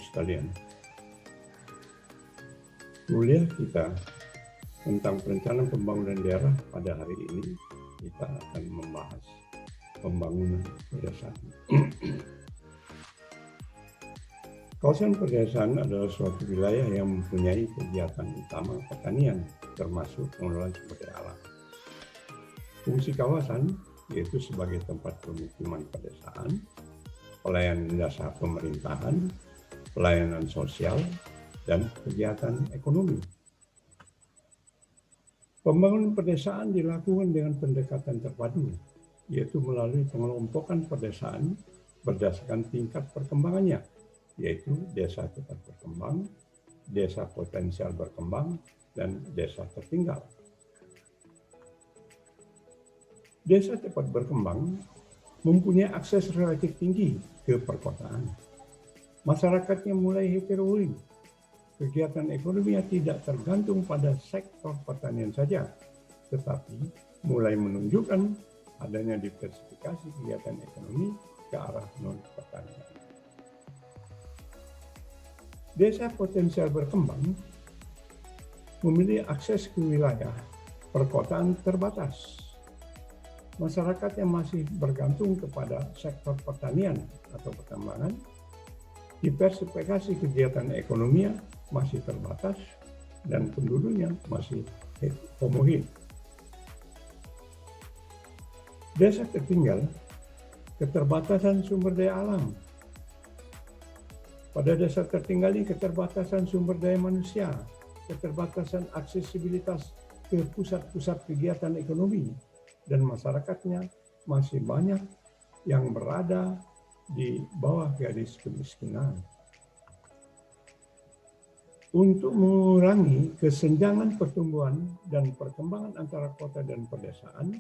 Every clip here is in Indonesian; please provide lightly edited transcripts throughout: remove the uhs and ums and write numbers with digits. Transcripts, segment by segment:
sekalian. Kuliah kita tentang perencanaan pembangunan daerah pada hari ini, kita akan membahas pembangunan pedesaan. Kawasan pedesaan adalah suatu wilayah yang mempunyai kegiatan utama pertanian, termasuk pengelolaan sumber daya alam. Fungsi kawasan yaitu sebagai tempat pemukiman pedesaan, pelayanan dasar pemerintahan, pelayanan sosial, dan kegiatan ekonomi. Pembangunan pedesaan dilakukan dengan pendekatan terpadu, yaitu melalui pengelompokan pedesaan berdasarkan tingkat perkembangannya, yaitu desa cepat berkembang, desa potensial berkembang, dan desa tertinggal. Desa cepat berkembang mempunyai akses relatif tinggi ke perkotaan. Masyarakatnya mulai heterogen. Kegiatan ekonominya tidak tergantung pada sektor pertanian saja, tetapi mulai menunjukkan adanya diversifikasi kegiatan ekonomi ke arah non-pertanian. Desa potensial berkembang memiliki akses ke wilayah perkotaan terbatas. Masyarakat yang masih bergantung kepada sektor pertanian atau pertambangan, diversifikasi kegiatan ekonominya masih terbatas dan penduduknya masih homogen. Desa tertinggal, keterbatasan sumber daya alam. Pada desa tertinggal ini keterbatasan sumber daya manusia, keterbatasan aksesibilitas ke pusat-pusat kegiatan ekonomi, dan masyarakatnya masih banyak yang berada di bawah garis kemiskinan. Untuk mengurangi kesenjangan pertumbuhan dan perkembangan antara kota dan pedesaan,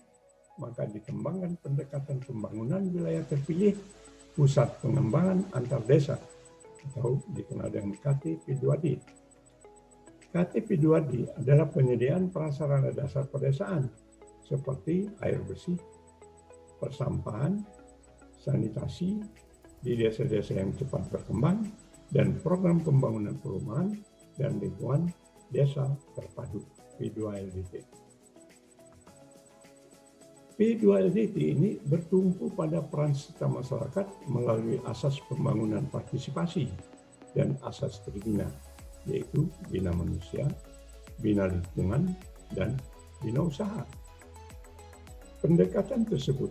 maka dikembangkan pendekatan pembangunan wilayah terpilih pusat pengembangan antar desa atau dikenal dengan KTP2D. KTP2D adalah penyediaan prasarana dasar pedesaan seperti air bersih, persampahan, sanitasi di desa-desa yang cepat berkembang, dan program pembangunan perumahan dan lingkungan desa terpadu P2LDT. P2LDT ini bertumpu pada peran serta masyarakat melalui asas pembangunan partisipasi dan asas terbina, yaitu bina manusia, bina lingkungan, dan bina usaha. Pendekatan tersebut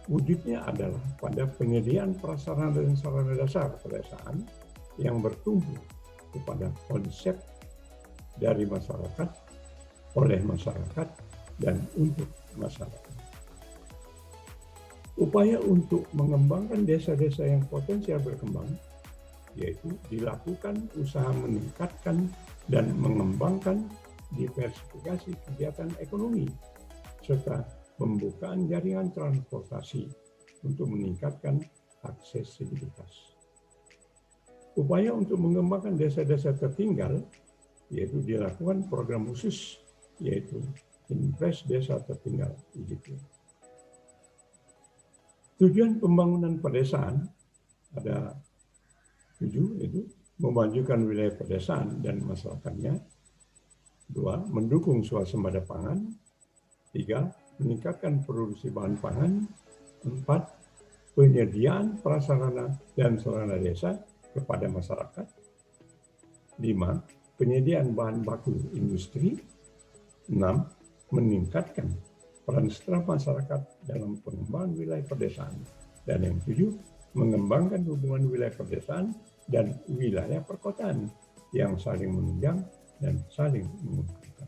wujudnya adalah pada penyediaan prasarana dan sarana dasar pedesaan yang bertumpu kepada konsep dari masyarakat, oleh masyarakat, dan untuk masyarakat. Upaya untuk mengembangkan desa-desa yang potensial berkembang, yaitu dilakukan usaha meningkatkan dan mengembangkan diversifikasi kegiatan ekonomi, serta pembukaan jaringan transportasi untuk meningkatkan aksesibilitas. Upaya untuk mengembangkan desa-desa tertinggal, yaitu dilakukan program khusus, yaitu Impres Desa Tertinggal IDP. Tujuan pembangunan pedesaan ada 7, yaitu memajukan wilayah pedesaan dan masyarakatnya. 2, mendukung swasembada pangan. 3, meningkatkan produksi bahan pangan. 4, penyediaan prasarana dan sarana desa kepada masyarakat. 5, penyediaan bahan baku industri. 6, meningkatkan peran serta masyarakat dalam pengembangan wilayah pedesaan. Dan yang 7, mengembangkan hubungan wilayah pedesaan dan wilayah perkotaan yang saling menunjang dan saling menguntungkan.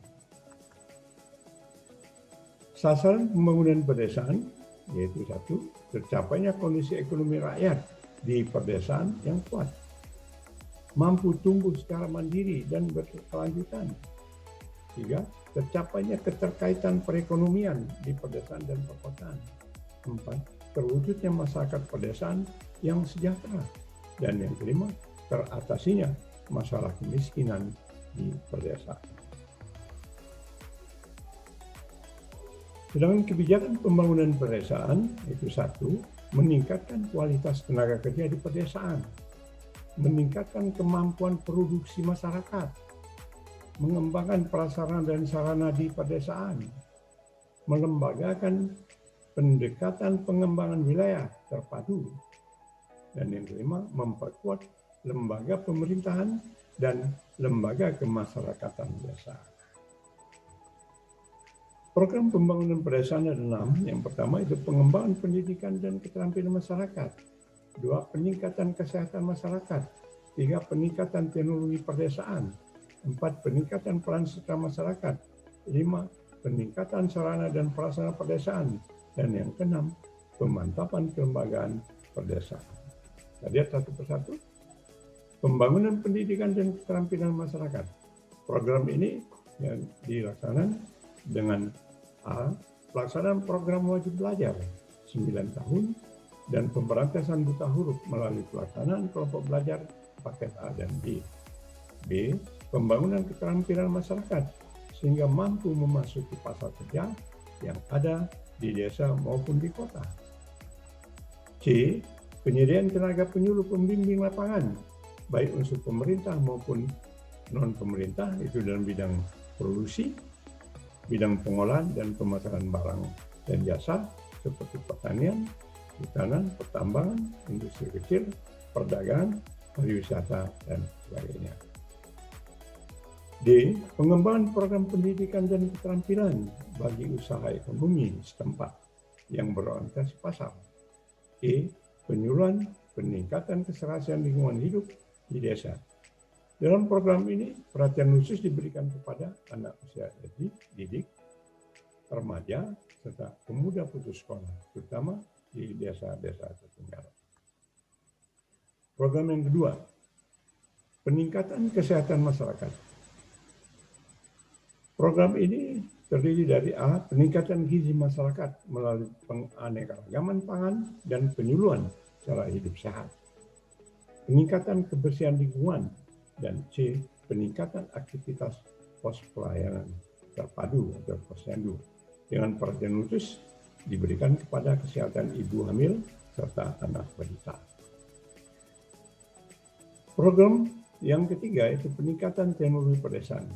Sasaran pembangunan pedesaan yaitu 1, tercapainya kondisi ekonomi rakyat di pedesaan yang kuat, mampu tumbuh secara mandiri dan berkelanjutan. 3, tercapainya keterkaitan perekonomian di pedesaan dan perkotaan. 4, terwujudnya masyarakat pedesaan yang sejahtera. Dan yang kelima, teratasinya masalah kemiskinan di pedesaan. Sedangkan kebijakan pembangunan pedesaan itu 1, meningkatkan kualitas tenaga kerja di pedesaan, meningkatkan kemampuan produksi masyarakat, mengembangkan prasarana dan sarana di pedesaan, melembagakan pendekatan pengembangan wilayah terpadu, dan yang kelima, memperkuat lembaga pemerintahan dan lembaga kemasyarakatan desa. Program pembangunan pedesaan ada 6. Yang pertama itu pengembangan pendidikan dan keterampilan masyarakat. 2. Peningkatan kesehatan masyarakat. 3. Peningkatan teknologi pedesaan. 4. Peningkatan peran serta masyarakat. 5. Peningkatan sarana dan prasarana pedesaan. Dan yang keenam, pemantapan kelembagaan pedesaan. Kita lihat satu persatu. Pembangunan pendidikan dan keterampilan masyarakat. Program ini yang dilaksanakan dengan pelaksanaan program wajib belajar 9 tahun dan pemberantasan buta huruf melalui pelaksanaan kelompok belajar paket A dan B. B. Pembangunan keterampilan masyarakat sehingga mampu memasuki pasar kerja yang ada di desa maupun di kota. C. Penyediaan tenaga penyuluh pembimbing lapangan baik unsur pemerintah maupun non-pemerintah itu dalam bidang produksi, bidang pengolahan dan pemasaran barang dan jasa seperti pertanian, kehutanan, pertambangan, industri kecil, perdagangan, pariwisata, dan sebagainya. D. Pengembangan program pendidikan dan keterampilan bagi usaha ekonomi setempat yang berorientasi pasar. E. Penyuluhan peningkatan keserasian lingkungan hidup di desa. Dalam program ini, perhatian khusus diberikan kepada anak usia didik, remaja, serta pemuda putus sekolah, terutama di desa-desa tertinggal. Program yang kedua, peningkatan kesehatan masyarakat. Program ini terdiri dari A. Peningkatan gizi masyarakat melalui penganekaragaman pangan dan penyuluhan cara hidup sehat. Peningkatan kebersihan lingkungan, dan C. Peningkatan aktivitas pos pelayanan terpadu atau posyandu dengan perhatian khusus diberikan kepada kesehatan ibu hamil serta anak balita. Program yang ketiga itu peningkatan teknologi pedesaan.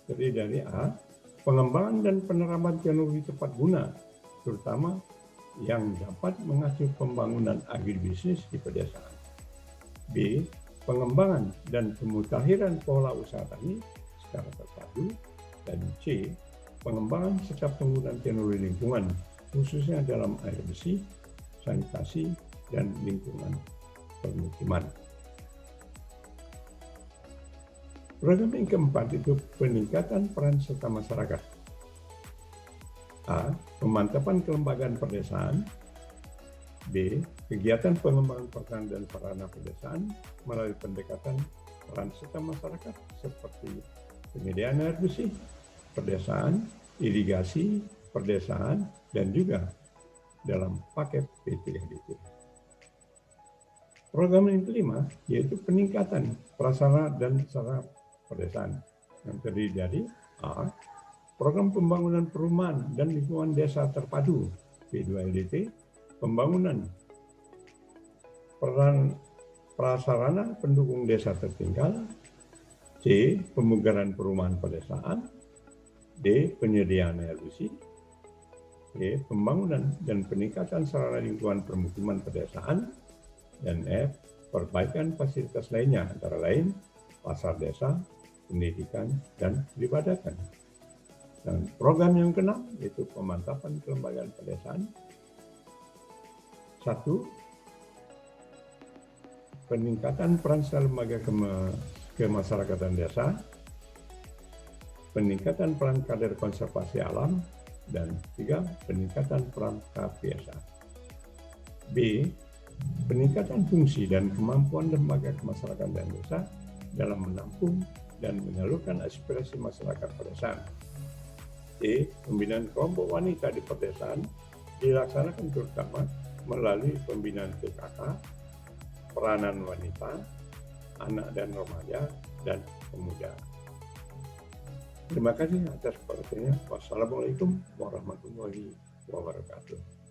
Terdiri dari A. Pengembangan dan penerapan teknologi tepat guna, terutama yang dapat mengacu pembangunan agribisnis di pedesaan. B. Pengembangan dan pemutakhiran pola usaha tani secara terpadu. Dan C. Pengembangan serta penggunaan teknologi lingkungan, khususnya dalam air bersih, sanitasi, dan lingkungan permukiman. Program yang keempat itu peningkatan peran serta masyarakat. A. Pemantapan kelembagaan pedesaan. B. Kegiatan pengembangan pertahanan dan sarana pedesaan melalui pendekatan peran serta masyarakat seperti penyediaan air bersih, pedesaan, irigasi, pedesaan, dan juga dalam paket P3DT. Program yang kelima yaitu peningkatan prasarana dan sarana pedesaan yang terdiri dari A. Program pembangunan perumahan dan lingkungan desa terpadu P2LDT, pembangunan peran prasarana pendukung desa tertinggal. C. Pemugaran perumahan pedesaan. D. Penyediaan air bersih. E. Pembangunan dan peningkatan sarana lingkungan permukiman pedesaan. Dan F. Perbaikan fasilitas lainnya antara lain pasar desa, pendidikan, dan peribadatan. Dan program yang keenam yaitu pemantapan kelembagaan pedesaan. 1. Peningkatan peran serta lembaga kemasyarakatan desa, peningkatan peran kader konservasi alam, dan 3. Peningkatan peran KPSA. B. Peningkatan fungsi dan kemampuan lembaga kemasyarakatan dan desa dalam menampung dan menyalurkan aspirasi masyarakat pedesaan. C. Pembinaan kelompok wanita di pedesaan dilaksanakan terutama melalui pembinaan PKK, peranan wanita, anak dan remaja, dan pemuda. Terima kasih atas perhatiannya. Wassalamualaikum warahmatullahi wabarakatuh.